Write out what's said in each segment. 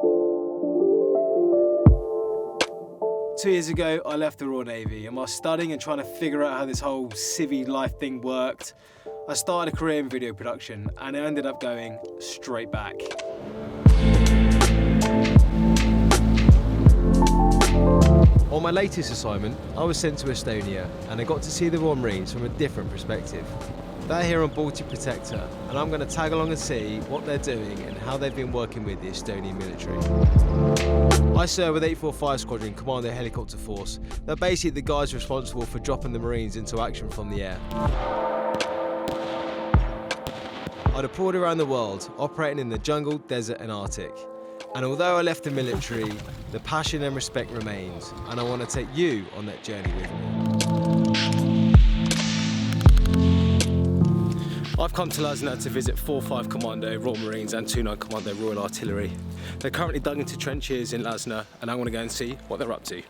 2 years ago, I left the Royal Navy and while studying and trying to figure out how this whole civvy life thing worked, I started a career in video production and I ended up going straight back. On my latest assignment, I was sent to Estonia and I got to see the Royal Marines from a different perspective. They're here on Baltic Protector and I'm going to tag along and see what they're doing and how they've been working with the Estonian military. I serve with 845 Squadron Commando Helicopter Force. They're basically the guys responsible for dropping the Marines into action from the air. I deployed around the world, operating in the jungle, desert and Arctic. And although I left the military, the passion and respect remains, and I want to take you on that journey with me. I've come to Lasna to visit 4-5 Commando Royal Marines and 2-9 Commando Royal Artillery. They're currently dug into trenches in Lasna, and I'm going to go and see what they're up to.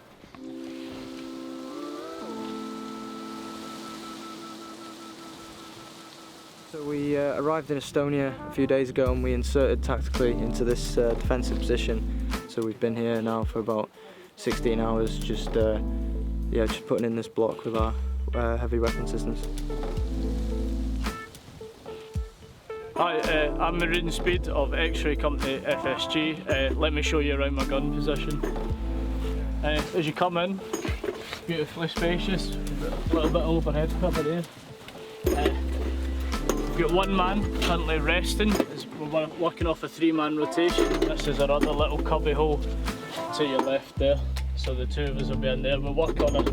So we arrived in Estonia a few days ago and we inserted tactically into this defensive position. So we've been here now for about 16 hours, just putting in this block with our heavy weapon systems. Hi, I'm Marine Speed of X-Ray Company FSG. Let me show you around my gun position. As you come in, beautifully spacious, a little bit overhead cover there. We've got one man currently resting. We're working off a 3-man rotation. This is our other little cubby hole to your left there. So the 2 of us will be in there. We'll work on a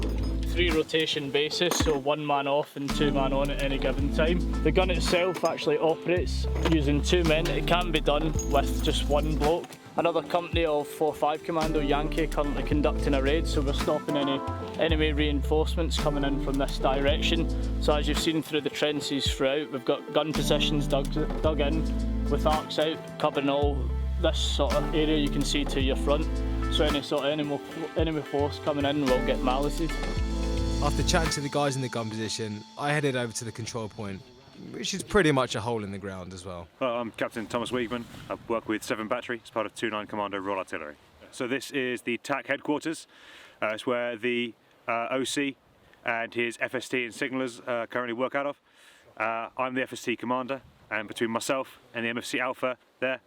3 rotation basis, so 1 man off and 2 man on at any given time. The gun itself actually operates using 2 men. It can be done with just 1 bloke. Another company of 4-5 Commando Yankee currently conducting a raid, so we're stopping any enemy reinforcements coming in from this direction. So as you've seen through the trenches throughout, we've got gun positions dug in with arcs out, covering all this sort of area you can see to your front. So any sort of enemy force coming in will get malices. After chatting to the guys in the gun position, I headed over to the control point, which is pretty much a hole in the ground as well. I'm Captain Thomas Wiegman. I work with 7 Battery as part of 2-9 Commando Royal Artillery. So this is the TAC headquarters. It's where the OC and his FST and signallers currently work out of. I'm the FST commander, and between myself and the MFC Alpha there,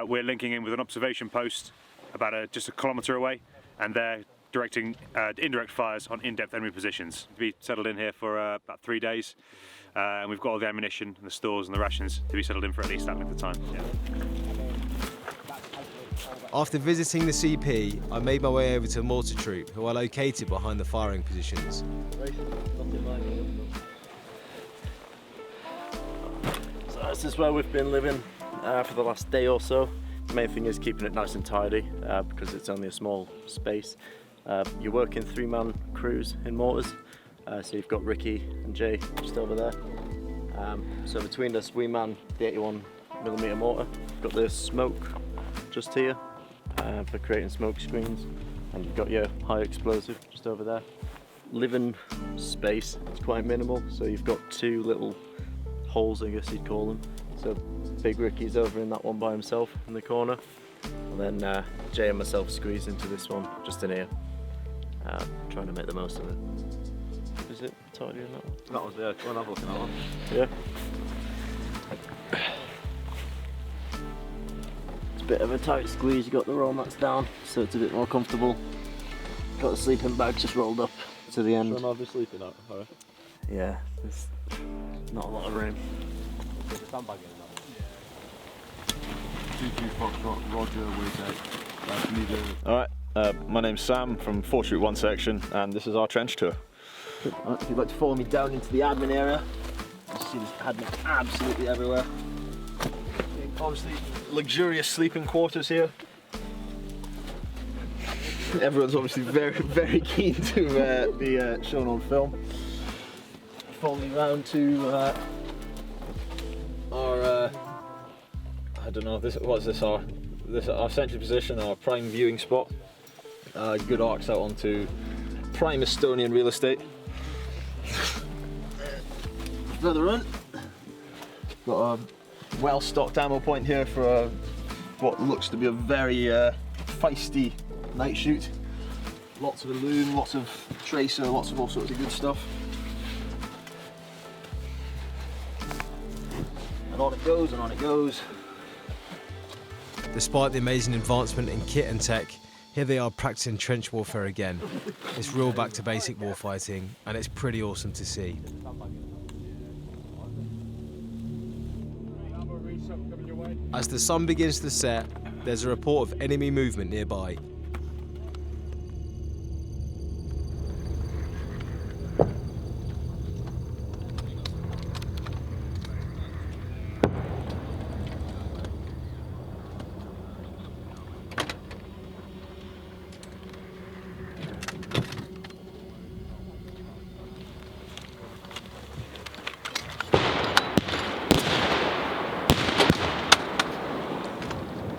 we're linking in with an observation post about just a kilometre away, and they're directing indirect fires on in-depth enemy positions. To be settled in here for about 3 days, and we've got all the ammunition and the stores and the rations to be settled in for at least that length of time. Yeah. After visiting the CP, I made my way over to a mortar troop, who are located behind the firing positions. So this is where we've been living for the last day or so. The main thing is keeping it nice and tidy because it's only a small space. You work in 3-man crews in mortars, so you've got Ricky and Jay just over there. So between us, we man the 81mm mortar. We've got the smoke just here for creating smoke screens, and you've got your high explosive just over there. Living space is quite minimal, so you've got 2 little holes, I guess you'd call them. So Big Ricky's over in that one by himself in the corner, and then Jay and myself squeeze into this one just in here, trying to make the most of it. Is it tidy in that one? That was, yeah, go and have a look at that one. Yeah. It's a bit of a tight squeeze. You got the roll mats down, so it's a bit more comfortable. Got the sleeping bag just rolled up to the end. Shall I have the sleeping out? Right. Yeah, there's not a lot of room. Sandbag in that. 2-2 Foxtrot, Roger with Alright, my name's Sam from 4th Troop 1 section, and this is our trench tour. Right, if you'd like to follow me down into the admin area, you see there's admin absolutely everywhere. Obviously, luxurious sleeping quarters here. Everyone's obviously very, very keen to be shown on film. Following round to Our, I don't know, our central position, our prime viewing spot. Good arcs out onto prime Estonian real estate. Further on, Got a well-stocked ammo point here for what looks to be a very feisty night shoot. Lots of loom, lots of tracer, lots of all sorts of good stuff. And on it goes, and on it goes. Despite the amazing advancement in kit and tech, here they are practicing trench warfare again. It's real back to basic warfighting, and it's pretty awesome to see. As the sun begins to set, there's a report of enemy movement nearby.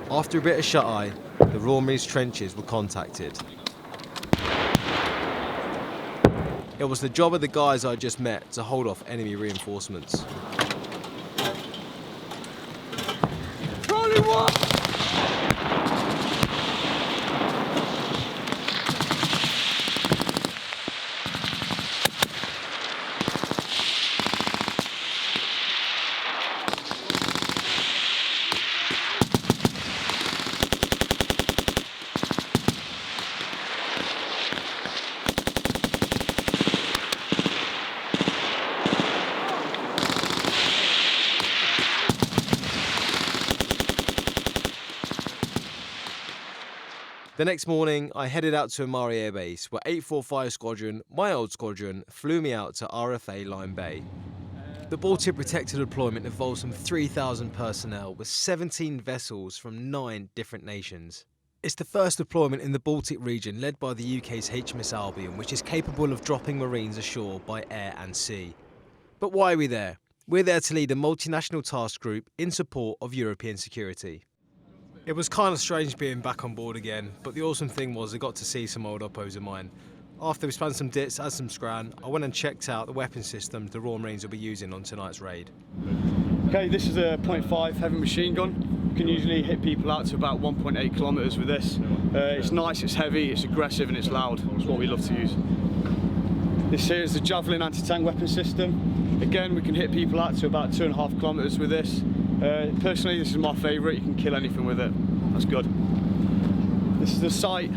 After a bit of shut-eye, the Royal Marines trenches were contacted. It was the job of the guys I just met to hold off enemy reinforcements. The next morning, I headed out to Amari Air Base, where 845 Squadron, my old squadron, flew me out to RFA Line Bay. The Baltic Protector deployment involves some 3,000 personnel with 17 vessels from 9 different nations. It's the first deployment in the Baltic region led by the UK's HMS Albion, which is capable of dropping Marines ashore by air and sea. But why are we there? We're there to lead a multinational task group in support of European security. It was kind of strange being back on board again, but the awesome thing was I got to see some old oppos of mine. After we spun some dits, had some scran, I went and checked out the weapon systems the Royal Marines will be using on tonight's raid. Okay, this is a .5 heavy machine gun. You can usually hit people out to about 1.8 kilometres with this. It's nice, it's heavy, it's aggressive and it's loud. It's what we love to use. This here is the Javelin anti-tank weapon system. Again, we can hit people out to about 2.5 kilometres with this. Personally, this is my favourite. You can kill anything with it. That's good. This is the sight,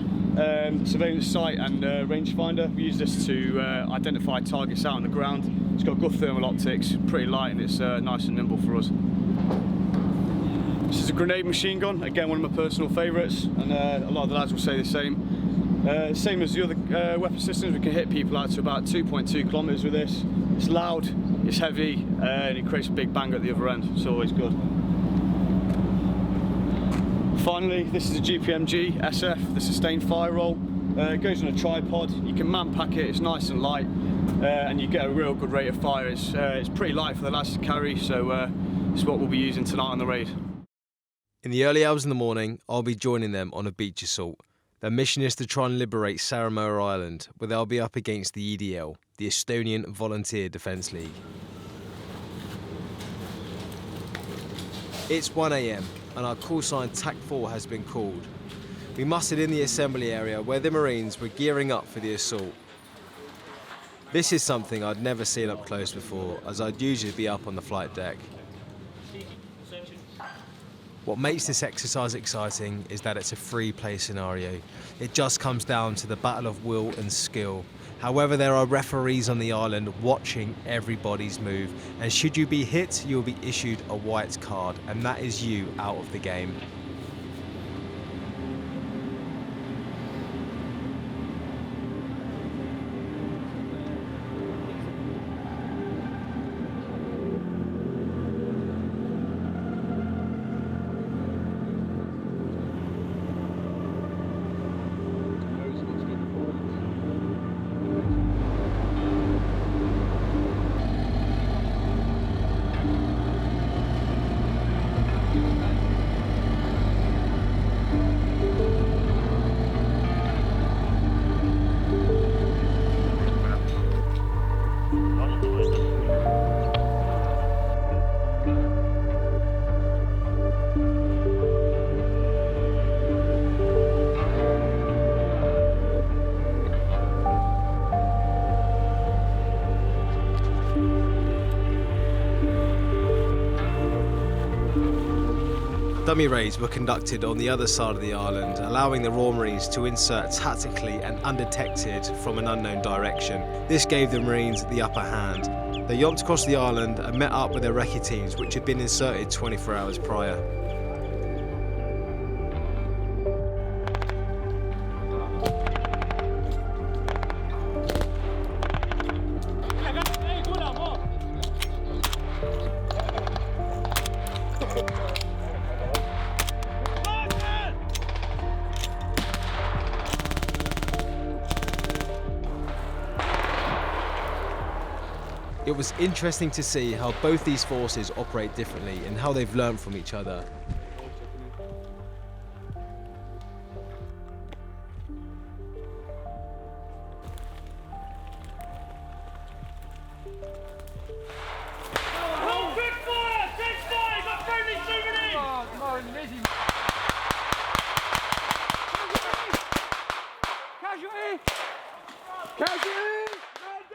surveillance sight and rangefinder. We use this to identify targets out on the ground. It's got good thermal optics, pretty light, and it's nice and nimble for us. This is a grenade machine gun. Again, one of my personal favourites, and a lot of the lads will say the same. Same as the other weapon systems, we can hit people out to about 2.2 kilometres with this. It's loud, it's heavy, and it creates a big bang at the other end. It's always good. Finally, this is a GPMG SF, the sustained fire roll. It goes on a tripod. You can man pack it. It's nice and light, and you get a real good rate of fire. It's pretty light for the lads to carry, so it's what we'll be using tonight on the raid. In the early hours in the morning, I'll be joining them on a beach assault. Their mission is to try and liberate Saaremaa Island, where they'll be up against the EDL, the Estonian Volunteer Defence League. It's 1 AM and our call sign TAC 4 has been called. We mustered in the assembly area where the Marines were gearing up for the assault. This is something I'd never seen up close before, as I'd usually be up on the flight deck. What makes this exercise exciting is that it's a free play scenario. It just comes down to the battle of will and skill. However, there are referees on the island watching everybody's move, and should you be hit, you'll be issued a white card, and that is you out of the game. Dummy raids were conducted on the other side of the island, allowing the Royal Marines to insert tactically and undetected from an unknown direction. This gave the Marines the upper hand. They yomped across the island and met up with their recce teams, which had been inserted 24 hours prior. It was interesting to see how both these forces operate differently and how they've learned from each other.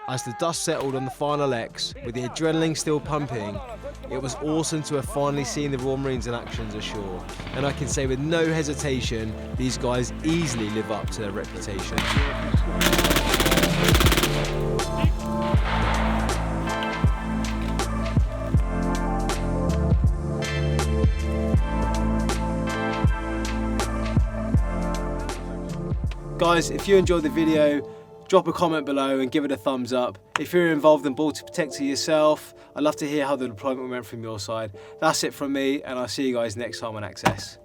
As the dust settled on the final X, with the adrenaline still pumping, it was awesome to have finally seen the Royal Marines in action ashore. And I can say with no hesitation, these guys easily live up to their reputation. Guys, if you enjoyed the video, drop a comment below and give it a thumbs up. If you're involved in Baltic Protector yourself, I'd love to hear how the deployment went from your side. That's it from me, and I'll see you guys next time on Access.